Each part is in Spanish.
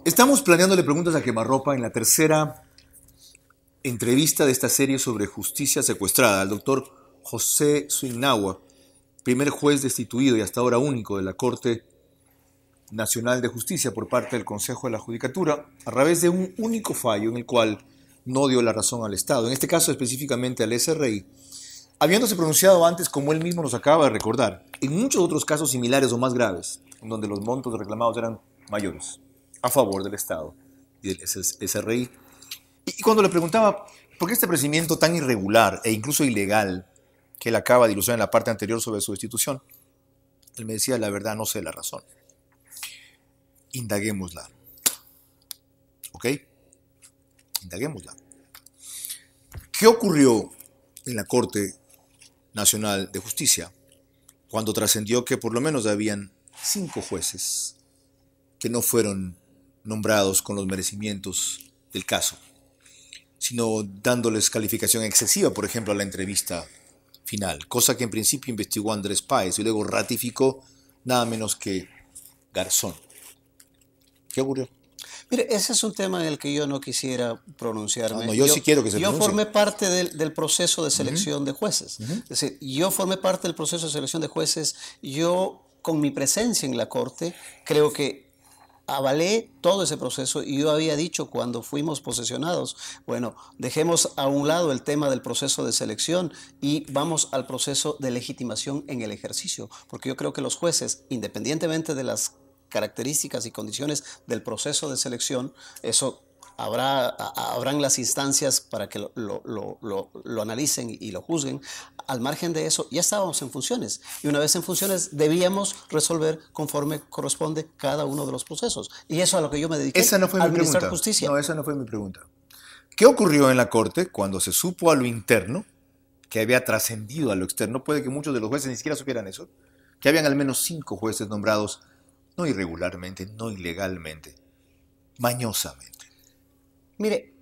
Estamos planeándole preguntas a quemarropa en la tercera entrevista de esta serie sobre justicia secuestrada al doctor José Suinagua, primer juez destituido y hasta ahora único de la Corte Nacional de Justicia por parte del Consejo de la Judicatura, a través de un único fallo en el cual no dio la razón al Estado, en este caso específicamente al SRI, habiéndose pronunciado antes, como él mismo nos acaba de recordar, en muchos otros casos similares o más graves, en donde los montos reclamados eran mayores, a favor del Estado y del SRI. Y cuando le preguntaba por qué este procedimiento tan irregular e incluso ilegal que él acaba de ilustrar en la parte anterior sobre su destitución, él me decía, la verdad, no sé la razón. Indaguémosla. ¿Ok? Indaguémosla. ¿Qué ocurrió en la Corte Nacional de Justicia cuando trascendió que por lo menos habían 5 jueces que no fueron nombrados con los merecimientos del caso, sino dándoles calificación excesiva, por ejemplo, a la entrevista final, cosa que en principio investigó Andrés Páez y luego ratificó nada menos que Garzón? ¿Qué ocurrió? Mire, ese es un tema en el que yo no quisiera pronunciarme. No, yo sí quiero que se pronuncie. Yo formé parte del proceso de selección de jueces. Es decir, yo formé parte del proceso de selección de jueces. Yo, con mi presencia en la Corte, creo que avalé todo ese proceso y yo había dicho cuando fuimos posesionados, bueno, dejemos a un lado el tema del proceso de selección y vamos al proceso de legitimación en el ejercicio, porque yo creo que los jueces, independientemente de las características y condiciones del proceso de selección, eso habrán las instancias para que lo analicen y lo juzguen. Al margen de eso, ya estábamos en funciones. Y una vez en funciones, debíamos resolver conforme corresponde cada uno de los procesos. Y eso a lo que yo me dediqué, esa no fue a mi administrar pregunta. justicia. No, esa no fue mi pregunta. ¿Qué ocurrió en la Corte cuando se supo a lo interno, que había trascendido a lo externo? Puede que muchos de los jueces ni siquiera supieran eso. Que habían al menos 5 jueces nombrados, no irregularmente, no ilegalmente, mañosamente. Mire,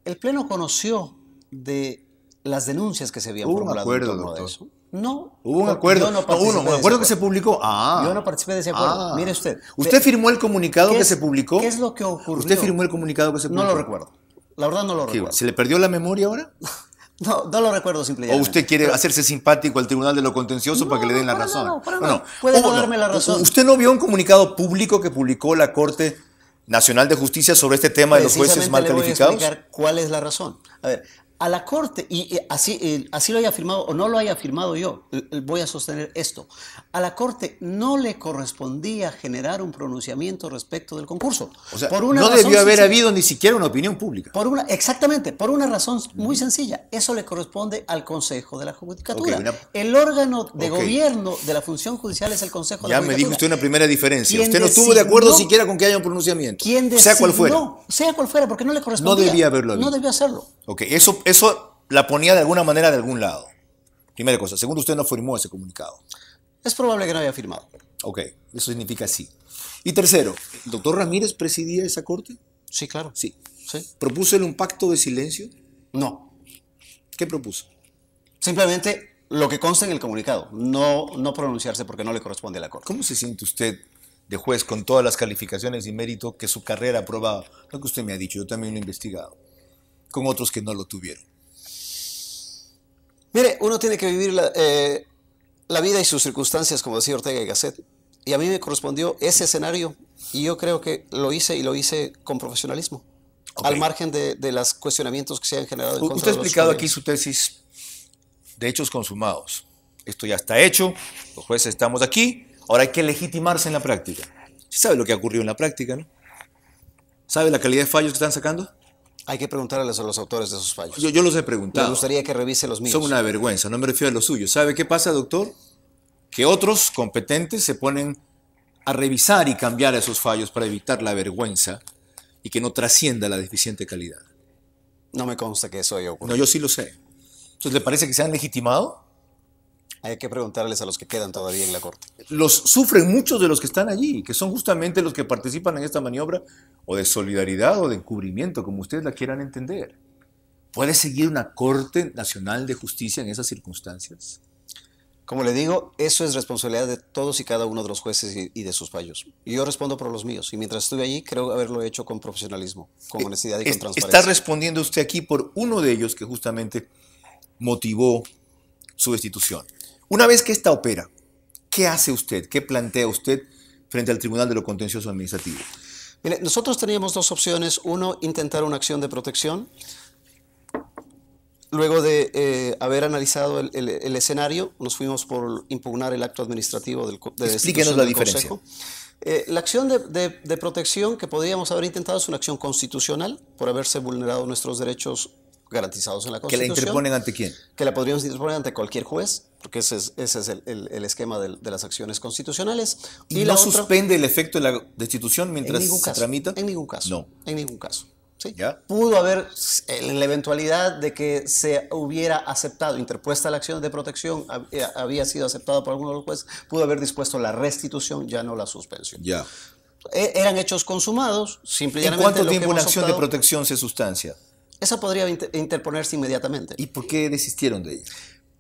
el Pleno conoció de las denuncias que se habían Hubo un formulado acuerdo, en torno doctor. de eso. No. Hubo un acuerdo. Yo no un acuerdo que se publicó. Yo no participé de ese acuerdo. Mire usted. ¿Usted firmó el comunicado que se publicó? ¿Qué es lo que ocurrió? ¿Usted firmó el comunicado que se publicó? No lo recuerdo. La verdad no lo recuerdo. ¿Se le perdió la memoria ahora? No lo recuerdo simplemente. ¿O usted quiere hacerse simpático al Tribunal de lo Contencioso para que le den la razón? No. Puede no darme la razón. ¿Usted no vio un comunicado público que publicó la Corte Nacional de Justicia sobre este tema de los jueces mal calificados? Voy a explicar cuál es la razón. A ver, a la Corte, y así lo haya firmado o no lo haya firmado yo, voy a sostener esto. A la Corte no le correspondía generar un pronunciamiento respecto del concurso. O sea, no debió haber habido ni siquiera una opinión pública. Exactamente, por una razón muy sencilla. Eso le corresponde al Consejo de la Judicatura. Okay, el órgano de gobierno de la función judicial es el Consejo de la Judicatura. Ya me dijo usted una primera diferencia. Usted no estuvo de acuerdo siquiera con que haya un pronunciamiento. Sea cual fuera. No, sea cual fuera, porque no le correspondía. No debía haberlo habido. No debió hacerlo. Ok, eso la ponía de alguna manera de algún lado. Primera cosa. Segundo, usted no firmó ese comunicado. Es probable que no haya firmado. Ok, eso significa sí. Y tercero, ¿el doctor Ramírez presidía esa corte? Sí, claro. Sí. ¿Propuso él un pacto de silencio? No. ¿Qué propuso? Simplemente lo que consta en el comunicado. No pronunciarse porque no le corresponde a la corte. ¿Cómo se siente usted de juez con todas las calificaciones y mérito que su carrera ha probado? Lo que usted me ha dicho, yo también lo he investigado. Con otros que no lo tuvieron. Mire, uno tiene que vivir la vida y sus circunstancias, como decía Ortega y Gasset. Y a mí me correspondió ese escenario y yo creo que lo hice con profesionalismo. Okay. Al margen de los cuestionamientos que se han generado. Usted ha explicado aquí su tesis de hechos consumados. Esto ya está hecho, los jueces estamos aquí, ahora hay que legitimarse en la práctica. ¿Sí sabe lo que ha ocurrido en la práctica, no? ¿Sabe la calidad de fallos que están sacando? Hay que preguntarles a los autores de esos fallos. Yo los he preguntado. Me gustaría que revise los míos. Son una vergüenza, no me refiero a los suyos. ¿Sabe qué pasa, doctor? Que otros competentes se ponen a revisar y cambiar esos fallos para evitar la vergüenza y que no trascienda la deficiente calidad. No me consta que eso haya ocurrido. No, yo sí lo sé. Entonces, ¿le parece que se han legitimado? Hay que preguntarles a los que quedan todavía en la Corte. Los sufren muchos de los que están allí, que son justamente los que participan en esta maniobra o de solidaridad o de encubrimiento, como ustedes la quieran entender. ¿Puede seguir una Corte Nacional de Justicia en esas circunstancias? Como le digo, eso es responsabilidad de todos y cada uno de los jueces y de sus fallos. Y yo respondo por los míos. Y mientras estuve allí, creo haberlo hecho con profesionalismo, con honestidad y con transparencia. Está respondiendo usted aquí por uno de ellos que justamente motivó su destitución. Una vez que esta opera, ¿qué hace usted? ¿Qué plantea usted frente al Tribunal de lo Contencioso Administrativo? Mire, nosotros teníamos dos opciones. Uno, intentar una acción de protección. Luego de haber analizado el escenario, nos fuimos por impugnar el acto administrativo de Explíquenos destitución la del diferencia. Consejo. La acción de protección que podríamos haber intentado es una acción constitucional por haberse vulnerado nuestros derechos garantizados en la ¿Que la Constitución. interponen ante quién? Que la podríamos interponer ante cualquier juez, porque ese es el esquema de las acciones constitucionales. ¿Y no suspende el efecto de la destitución mientras se tramita? En ningún caso. No. En ningún caso. ¿Sí? ¿Ya? Pudo haber, en la eventualidad de que se hubiera aceptado, interpuesta la acción de protección, había sido aceptada por alguno de los jueces, pudo haber dispuesto la restitución, ya no la suspensión. Ya. Eran hechos consumados, simplemente. ¿En cuánto tiempo una acción de protección se sustancia? Esa podría interponerse inmediatamente. ¿Y por qué desistieron de ella?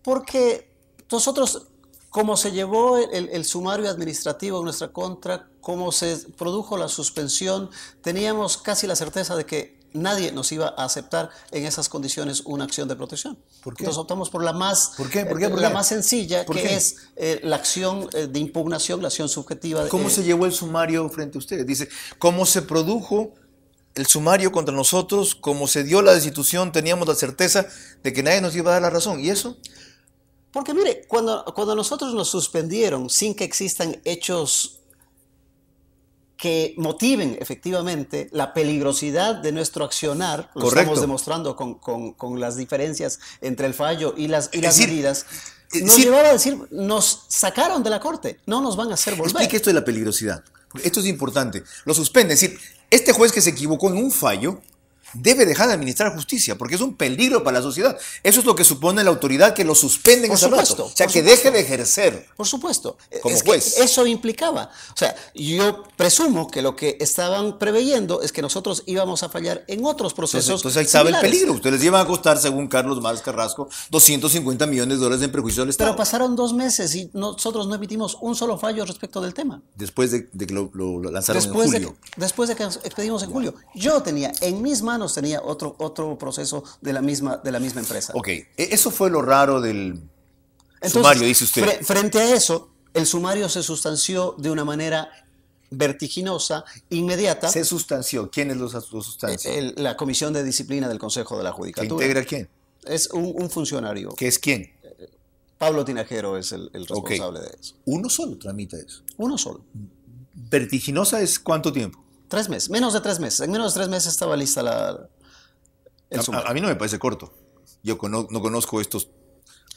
Porque nosotros, como se llevó el sumario administrativo en nuestra contra, como se produjo la suspensión, teníamos casi la certeza de que nadie nos iba a aceptar en esas condiciones una acción de protección. ¿Por qué? Entonces optamos por la más, ¿Por qué? La más sencilla, ¿Por que qué? es la acción de impugnación, la acción subjetiva. ¿Cómo se llevó el sumario frente a ustedes? Dice, ¿cómo se produjo el sumario contra nosotros? ¿Cómo se dio la destitución? Teníamos la certeza de que nadie nos iba a dar la razón. ¿Y eso? Porque mire, cuando nosotros nos suspendieron sin que existan hechos que motiven efectivamente la peligrosidad de nuestro accionar, lo Correcto. estamos demostrando con las diferencias entre el fallo y las decir, medidas, nos llevaba a decir, nos sacaron de la corte, no nos van a hacer volver. Explique esto de la peligrosidad. Esto es importante. Lo suspende. Es decir, este juez que se equivocó en un fallo debe dejar de administrar justicia, porque es un peligro para la sociedad. Eso es lo que supone la autoridad que lo suspende en ese rato. O sea, que deje de ejercer. Por supuesto. Como juez. Que eso implicaba. O sea, yo presumo que lo que estaban preveyendo es que nosotros íbamos a fallar en otros procesos. Entonces ahí estaba el similares. peligro. Ustedes llevan a costar, según Carlos Márquez Carrasco, $250 millones en perjuicio del Estado. Pero pasaron 2 meses y nosotros no emitimos un solo fallo respecto del tema. Después de que lo lanzaron en julio. Después de que expedimos en julio. Yo tenía, en mis manos tenía otro proceso de la misma empresa. Ok, eso fue lo raro del sumario, dice usted. Frente a eso, el sumario se sustanció de una manera vertiginosa, inmediata. Se sustanció. ¿Quiénes lo sustancian? La Comisión de Disciplina del Consejo de la Judicatura. ¿Que integra quién? Es un funcionario. ¿Qué es quién? Pablo Tinajero es el responsable de eso. ¿Uno solo tramita eso? Uno solo. ¿Vertiginosa es cuánto tiempo? 3 meses, menos de 3 meses. En menos de 3 meses estaba lista el sumario. A mí no me parece corto. Yo no conozco estos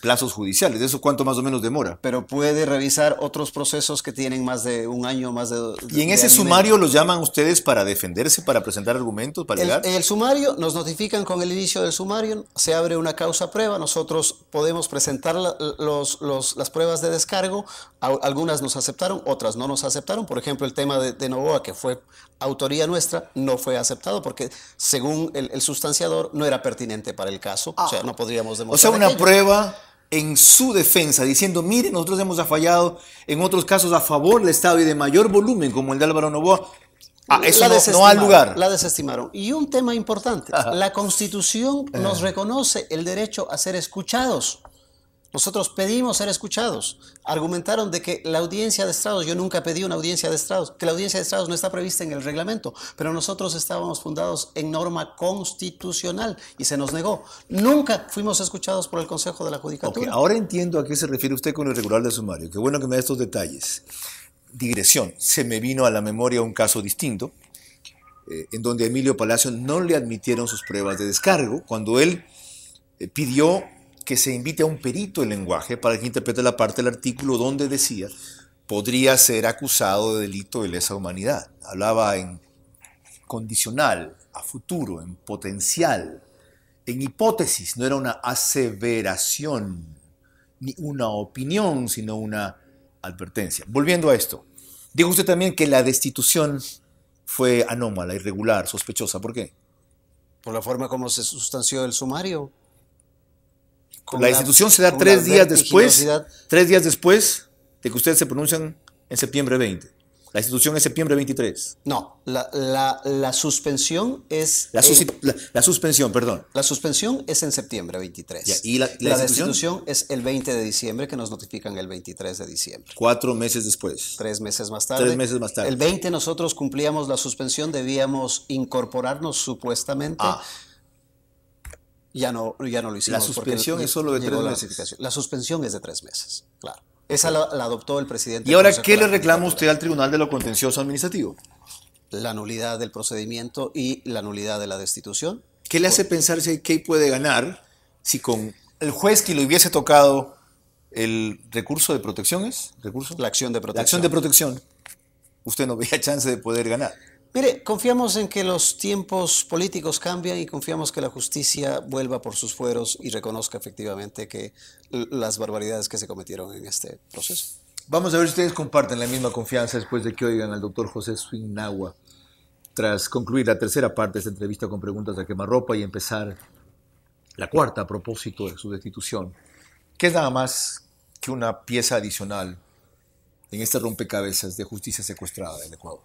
plazos judiciales. ¿Eso cuánto más o menos demora? Pero puede revisar otros procesos que tienen más de un año, más de... ¿Y en ese sumario los llaman ustedes para defenderse, para presentar argumentos, para alegar? El sumario, nos notifican con el inicio del sumario, se abre una causa prueba, nosotros podemos presentar las pruebas de descargo, algunas nos aceptaron, otras no nos aceptaron. Por ejemplo, el tema de Novoa, que fue autoría nuestra, no fue aceptado porque según el sustanciador no era pertinente para el caso, o sea, no podríamos demostrar. O sea, una aquello. prueba en su defensa, diciendo, miren, nosotros hemos fallado en otros casos a favor del Estado y de mayor volumen, como el de Álvaro Novoa. Eso no ha lugar. La desestimaron. Y un tema importante, la Constitución nos reconoce el derecho a ser escuchados. Nosotros pedimos ser escuchados. Argumentaron de que la audiencia de estrados, yo nunca pedí una audiencia de estrados, que la audiencia de estrados no está prevista en el reglamento, pero nosotros estábamos fundados en norma constitucional y se nos negó. Nunca fuimos escuchados por el Consejo de la Judicatura. Okay, ahora entiendo a qué se refiere usted con lo irregular del sumario. Qué bueno que me dé estos detalles. Digresión. Se me vino a la memoria un caso distinto, en donde a Emilio Palacio no le admitieron sus pruebas de descargo, cuando él pidió que se invite a un perito en lenguaje para que interprete la parte del artículo donde decía podría ser acusado de delito de lesa humanidad. Hablaba en condicional, a futuro, en potencial, en hipótesis. No era una aseveración ni una opinión, sino una advertencia. Volviendo a esto, dijo usted también que la destitución fue anómala, irregular, sospechosa. ¿Por qué? Por la forma como se sustanció el sumario. La destitución se da con 3 la días después, vertiginosidad. 3 días después de que ustedes se pronuncian en septiembre 20. La destitución es septiembre 23. No, la suspensión es... La suspensión, perdón. La suspensión es en septiembre 23. Ya, ¿y la destitución es el 20 de diciembre, que nos notifican el 23 de diciembre. 4 meses después. 3 meses más tarde. 3 meses más tarde. El 20 nosotros cumplíamos la suspensión, debíamos incorporarnos supuestamente. Ya no lo hicimos. La suspensión es solo de 3 meses. La suspensión es de 3 meses, claro. Esa la adoptó el presidente. ¿Y ahora qué le reclama usted al Tribunal de lo Contencioso Administrativo? La nulidad del procedimiento y la nulidad de la destitución. ¿Qué le hace pensar si Key puede ganar si con el juez que le hubiese tocado el recurso de protección La acción de protección. La acción de protección, usted no veía chance de poder ganar? Mire, confiamos en que los tiempos políticos cambian y confiamos que la justicia vuelva por sus fueros y reconozca efectivamente que las barbaridades que se cometieron en este proceso. Vamos a ver si ustedes comparten la misma confianza después de que oigan al doctor José Swing Nahua tras concluir la tercera parte de esta entrevista con preguntas a quemarropa y empezar la cuarta a propósito de su destitución, que es nada más que una pieza adicional en este rompecabezas de justicia secuestrada en Ecuador.